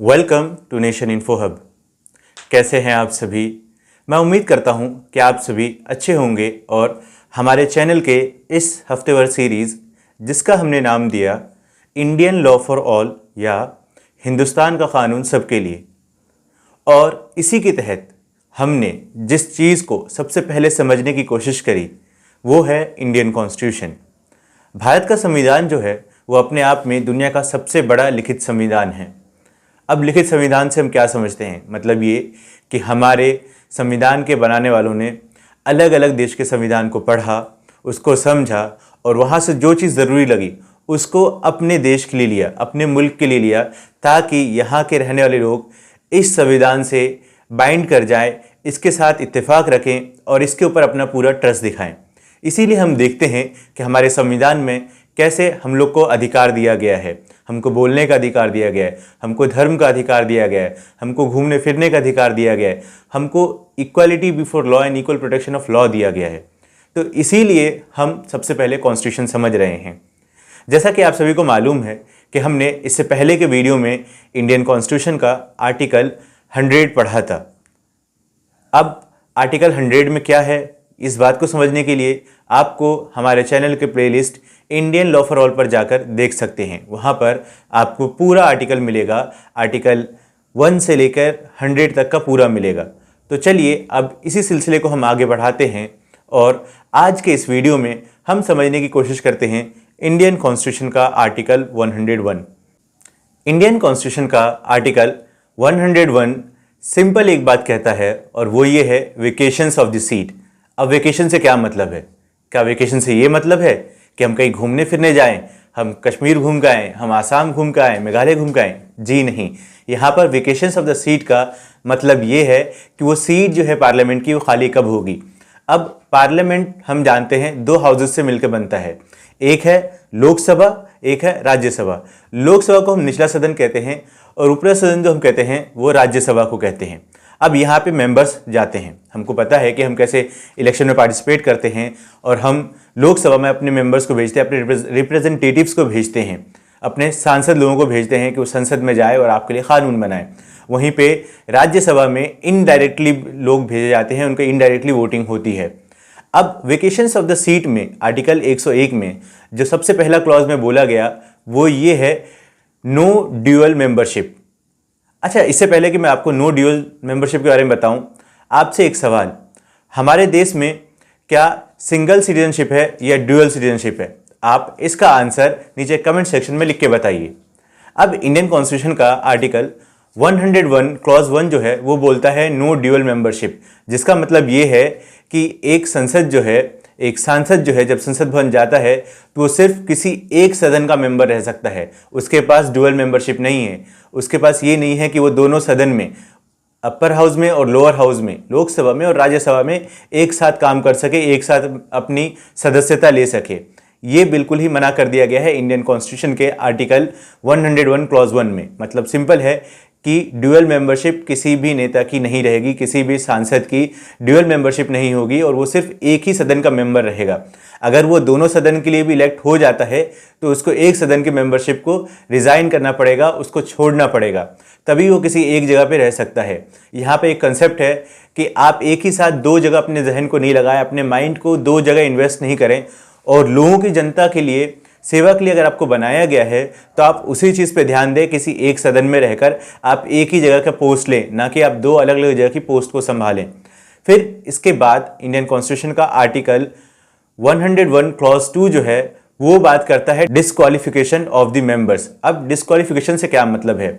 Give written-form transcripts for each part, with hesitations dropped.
Welcome to Nation Info Hub. कैसे हैं आप सभी? मैं उम्मीद करता हूं कि आप सभी अच्छे होंगे और हमारे चैनल के इस हफ्तेवार सीरीज़ जिसका हमने नाम दिया इंडियन लॉ फॉर ऑल या हिंदुस्तान का कानून सबके लिए, और इसी के तहत हमने जिस चीज़ को सबसे पहले समझने की कोशिश करी वो है इंडियन कॉन्स्टिट्यूशन। भारत का संविधान जो है वो अपने आप में दुनिया का सबसे बड़ा लिखित संविधान है। अब लिखित संविधान से हम क्या समझते हैं? मतलब ये कि हमारे संविधान के बनाने वालों ने अलग अलग देश के संविधान को पढ़ा, उसको समझा और वहाँ से जो चीज़ ज़रूरी लगी उसको अपने देश के लिए लिया, अपने मुल्क के लिए लिया, ताकि यहाँ के रहने वाले लोग इस संविधान से बाइंड कर जाएं, इसके साथ इत्तेफाक रखें और इसके ऊपर अपना पूरा ट्रस्ट दिखाएं। इसीलिए हम देखते हैं कि हमारे संविधान में कैसे हम लोग को अधिकार दिया गया है। हमको बोलने का अधिकार दिया गया है, हमको धर्म का अधिकार दिया गया है, हमको घूमने फिरने का अधिकार दिया गया है, हमको equality before law and equal protection of law दिया गया है। तो इसीलिए हम सबसे पहले कॉन्स्टिट्यूशन समझ रहे हैं। जैसा कि आप सभी को मालूम है कि हमने इससे पहले के वीडियो में इंडियन कॉन्स्टिट्यूशन का आर्टिकल 100 पढ़ा था। अब आर्टिकल 100 में क्या है, इस बात को समझने के लिए आपको हमारे चैनल के playlist Indian law for all पर जाकर देख सकते हैं। वहाँ पर आपको पूरा आर्टिकल मिलेगा, आर्टिकल 1 से लेकर 100 तक का पूरा मिलेगा। तो चलिए अब इसी सिलसिले को हम आगे बढ़ाते हैं और आज के इस वीडियो में हम समझने की कोशिश करते हैं इंडियन कॉन्स्टिट्यूशन का आर्टिकल 101। इंडियन कॉन्स्टिट्यूशन का आर्टिकल 101 सिंपल एक बात कहता है और वो ये है वेकेशंस ऑफ द सीट। अब वेकेशन से क्या मतलब है? क्या वेकेशन से ये मतलब है कि हम कहीं घूमने फिरने जाएं, हम कश्मीर घूम के आएँ, हम आसाम घूम के आएँ, मेघालय घूम के आएँ? जी नहीं, यहाँ पर वेकेशंस ऑफ द सीट का मतलब ये है कि वो सीट जो है पार्लियामेंट की वो खाली कब होगी। अब पार्लियामेंट हम जानते हैं 2 हाउसेस से मिलकर बनता है, एक है लोकसभा, एक है राज्यसभा। लोकसभा को हम निचला सदन कहते हैं और ऊपरी सदन जो हम कहते हैं वो राज्यसभा को कहते हैं। अब यहाँ पे मेंबर्स जाते हैं, हमको पता है कि हम कैसे इलेक्शन में पार्टिसिपेट करते हैं और हम लोकसभा में अपने मेंबर्स को भेजते हैं, अपने रिप्रेजेंटेटिव्स को भेजते हैं, अपने सांसद लोगों को भेजते हैं कि वो संसद में जाए और आपके लिए कानून बनाए। वहीं पे राज्यसभा में इनडायरेक्टली लोग भेजे जाते हैं, उनको इनडायरेक्टली वोटिंग होती है। अब वेकेशंस ऑफ द सीट में आर्टिकल 101 में जो सबसे पहला क्लॉज में बोला गया वो ये है नो ड्यूअल मेंबरशिप। अच्छा, इससे पहले कि मैं आपको नो ड्यूअल मेंबरशिप के बारे में बताऊं, आपसे एक सवाल, हमारे देश में क्या सिंगल सिटीजनशिप है या ड्यूअल सिटीजनशिप है? आप इसका आंसर नीचे कमेंट सेक्शन में लिख के बताइए। अब इंडियन कॉन्स्टिट्यूशन का आर्टिकल 101 क्लॉज 1 जो है वो बोलता है नो ड्यूअल मेंबरशिप, जिसका मतलब ये है कि एक संसद जो है, एक सांसद जो है जब संसद भवन जाता है तो वो सिर्फ किसी एक सदन का मेंबर रह सकता है, उसके पास ड्यूअल मेंबरशिप नहीं है। उसके पास ये नहीं है कि वो दोनों सदन में, अपर हाउस में और लोअर हाउस में, लोकसभा में और राज्यसभा में एक साथ काम कर सके, एक साथ अपनी सदस्यता ले सके। ये बिल्कुल ही मना कर दिया गया है इंडियन कॉन्स्टिट्यूशन के आर्टिकल 101 क्लॉज 1 में। मतलब सिंपल है कि ड्यूअल मेंबरशिप किसी भी नेता की नहीं रहेगी, किसी भी सांसद की ड्यूअल मेंबरशिप नहीं होगी और वो सिर्फ एक ही सदन का मेंबर रहेगा। अगर वो दोनों सदन के लिए भी इलेक्ट हो जाता है तो उसको एक सदन की मेंबरशिप को रिजाइन करना पड़ेगा, उसको छोड़ना पड़ेगा, तभी वो किसी एक जगह पे रह सकता है। यहाँ पे एक कंसेप्ट है कि आप एक ही साथ 2 जगह अपने जहन को नहीं लगाएं, अपने माइंड को 2 जगह इन्वेस्ट नहीं करें और लोगों की, जनता के लिए, सेवा के लिए अगर आपको बनाया गया है तो आप उसी चीज़ पे ध्यान दें। किसी एक सदन में रहकर आप एक ही जगह का पोस्ट लें, ना कि आप 2 अलग अलग जगह की पोस्ट को संभालें। फिर इसके बाद इंडियन कॉन्स्टिट्यूशन का आर्टिकल 101 क्लॉज 2 जो है वो बात करता है डिस्क्वालिफिकेशन ऑफ द मेंबर्स। अब डिस्क्वालिफिकेशन से क्या मतलब है?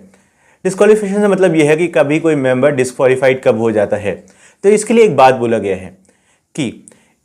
डिस्क्वालिफिकेशन से मतलब यह है कि कभी कोई मेंबर डिस्क्वालिफाइड कब हो जाता है। तो इसके लिए एक बात बोला गया है कि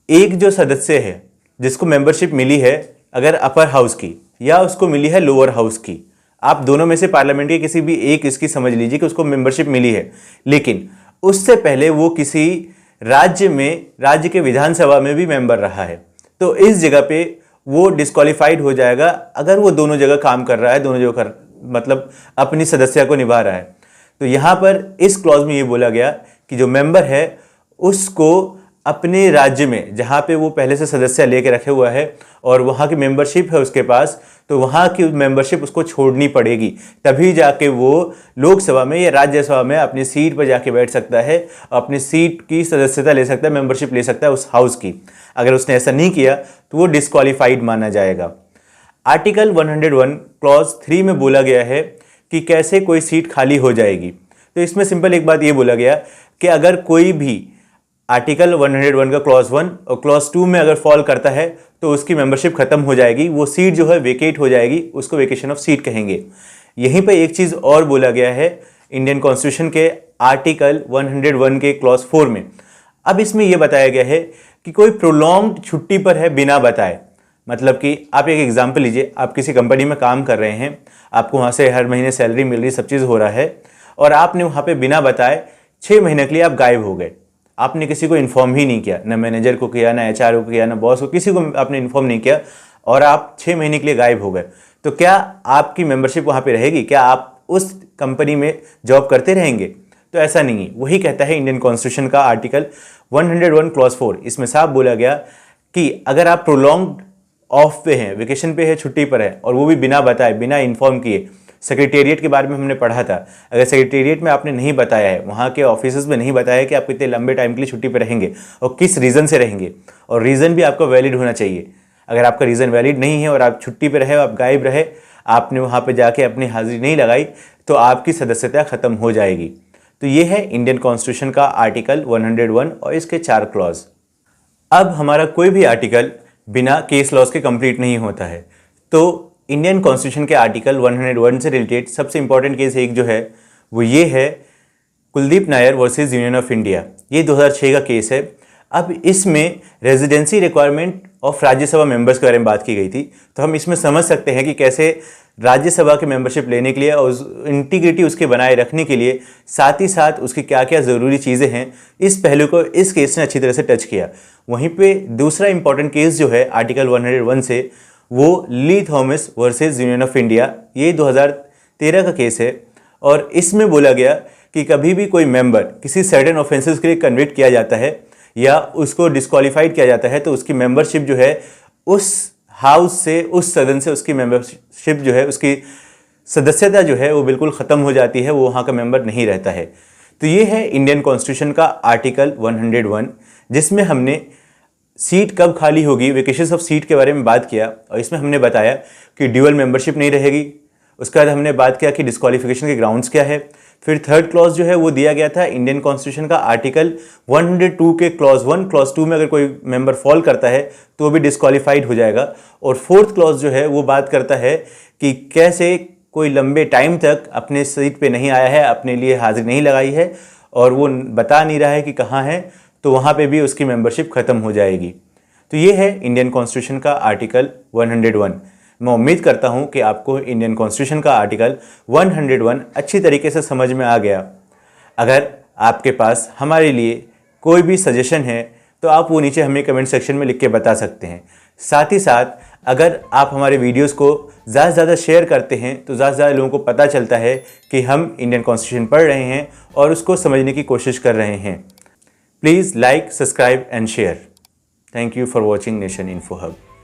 एक जो सदस्य है जिसको मेंबरशिप मिली है, अगर अपर हाउस की या उसको मिली है लोअर हाउस की, आप दोनों में से पार्लियामेंट के किसी भी एक इसकी समझ लीजिए कि उसको मेंबरशिप मिली है, लेकिन उससे पहले वो किसी राज्य में, राज्य के विधानसभा में भी मेंबर रहा है, तो इस जगह पे वो डिस्क्वालीफाइड हो जाएगा अगर वो दोनों जगह काम कर रहा है, दोनों जगह मतलब अपनी सदस्यता को निभा रहा है। तो यहाँ पर इस क्लॉज में ये बोला गया कि जो मेंबर है उसको अपने राज्य में, जहाँ पे वो पहले से सदस्य लेके रखे हुआ है और वहाँ की मेंबरशिप है उसके पास, तो वहाँ की मेंबरशिप उसको छोड़नी पड़ेगी, तभी जाके वो लोकसभा में या राज्यसभा में अपनी सीट पर जाके बैठ सकता है, अपनी सीट की सदस्यता ले सकता है, मेंबरशिप ले सकता है उस हाउस की। अगर उसने ऐसा नहीं किया तो वो डिस्क्वालीफाइड माना जाएगा। आर्टिकल 101 क्लॉज 3 में बोला गया है कि कैसे कोई सीट खाली हो जाएगी। तो इसमें सिंपल एक बात ये बोला गया कि अगर कोई भी आर्टिकल 101 का क्लॉज 1 और क्लॉज 2 में अगर फॉल करता है तो उसकी मेंबरशिप खत्म हो जाएगी, वो सीट जो है वेकेट हो जाएगी, उसको वेकेशन ऑफ सीट कहेंगे। यहीं पे एक चीज़ और बोला गया है इंडियन कॉन्स्टिट्यूशन के आर्टिकल 101 के क्लॉज 4 में। अब इसमें यह बताया गया है कि कोई प्रोलॉन्ग्ड छुट्टी पर है बिना बताए, मतलब कि आप एक एग्जाम्पल लीजिए, आप किसी कंपनी में काम कर रहे हैं, आपको वहाँ से हर महीने सैलरी मिल रही, सब चीज़ हो रहा है, और आपने वहाँ पे बिना बताए 6 महीने के लिए आप गायब हो गए। आपने किसी को इन्फॉर्म ही नहीं किया, ना मैनेजर को किया, ना एचआर को किया, ना बॉस को, किसी को आपने इन्फॉर्म नहीं किया, और आप 6 महीने के लिए गायब हो गए। तो क्या आपकी मेंबरशिप वहाँ पे रहेगी? क्या आप उस कंपनी में जॉब करते रहेंगे? तो ऐसा नहीं है। वही कहता है इंडियन कॉन्स्टिट्यूशन का आर्टिकल 101 क्लॉज 4। इसमें साफ बोला गया कि अगर आप प्रोलॉन्ग्ड ऑफ पे हैं, वेकेशन पे है, छुट्टी पर है, और वो भी बिना बताए, बिना इन्फॉर्म किए, सेक्रेटेरिएट के बारे में हमने पढ़ा था, अगर सेक्रेटेरिएट में आपने नहीं बताया है, वहाँ के ऑफिस में नहीं बताया है कि आप कितने लंबे टाइम के लिए छुट्टी पर रहेंगे और किस रीज़न से रहेंगे, और रीज़न भी आपका वैलिड होना चाहिए। अगर आपका रीज़न वैलिड नहीं है और आप छुट्टी पर रहे, आप गायब रहे, आपने वहाँ पर जाके अपनी हाजिरी नहीं लगाई, तो आपकी सदस्यता खत्म हो जाएगी। तो ये है इंडियन कॉन्स्टिट्यूशन का आर्टिकल 101 और इसके 4 क्लॉज। अब हमारा कोई भी आर्टिकल बिना केस लॉज के कंप्लीट नहीं होता है, तो इंडियन कॉन्स्टिट्यूशन के आर्टिकल 101 से रिलेटेड सबसे इंपॉर्टेंट केस एक जो है वो ये है Kuldeep Nair versus union of India. ये 2006 का केस है। अब इसमें residency requirement of Rajya Sabha members के बारे में बात की गई थी, तो हम इसमें समझ सकते हैं कि कैसे राज्यसभा की मेंबरशिप लेने के लिए और इंटीग्रिटी उसके बनाए रखने के लिए साथ ही साथ उसकी क्या क्या ज़रूरी चीज़ें हैं, इस पहलू को इस केस ने अच्छी तरह से टच किया। वहीं पे दूसरा इंपॉर्टेंट केस जो है आर्टिकल 101 से, वो Lee Thomas versus union of India, ये 2013 का केस है। और इसमें बोला गया कि कभी भी कोई मेंबर किसी सर्टेन ऑफेंसेस के लिए कन्विक्ट किया जाता है या उसको डिस्क्वालीफाइड किया जाता है, तो उसकी मेंबरशिप जो है उस हाउस से, उस सदन से उसकी मेंबरशिप जो है, उसकी सदस्यता जो है वो बिल्कुल ख़त्म हो जाती है, वो वहाँ का मेंबर नहीं रहता है। तो ये है इंडियन कॉन्स्टिट्यूशन का आर्टिकल 101, जिसमें हमने सीट कब खाली होगी, वेकेशंस ऑफ सीट के बारे में बात किया, और इसमें हमने बताया कि ड्यूअल मेंबरशिप नहीं रहेगी। उसके बाद हमने बात किया कि डिस्क्वालिफिकेशन के ग्राउंड्स क्या है। फिर थर्ड क्लॉज जो है वो दिया गया था इंडियन कॉन्स्टिट्यूशन का आर्टिकल 102 के क्लॉज 1, क्लॉज 2 में अगर कोई मेंबर फॉल करता है तो वो भी डिस्क्वालीफाइड हो जाएगा। और फोर्थ क्लॉज जो है वो बात करता है कि कैसे कोई लंबे टाइम तक अपने सीट पे नहीं आया है, अपने लिए हाजिरी नहीं लगाई है और वो बता नहीं रहा है कि कहाँ है, तो वहाँ पे भी उसकी मेंबरशिप ख़त्म हो जाएगी। तो ये है इंडियन कॉन्स्टिट्यूशन का आर्टिकल 101। मैं उम्मीद करता हूँ कि आपको इंडियन कॉन्स्टिट्यूशन का आर्टिकल 101 अच्छी तरीके से समझ में आ गया। अगर आपके पास हमारे लिए कोई भी सजेशन है तो आप वो नीचे हमें कमेंट सेक्शन में लिख के बता सकते हैं। साथ ही साथ अगर आप हमारे वीडियोस को ज़्यादा से ज़्यादा शेयर करते हैं तो ज़्यादा से ज़्यादा लोगों को पता चलता है कि हम इंडियन कॉन्स्टिट्यूशन पढ़ रहे हैं और उसको समझने की कोशिश कर रहे हैं। Please like, subscribe and share. Thank you for watching Nation Info Hub.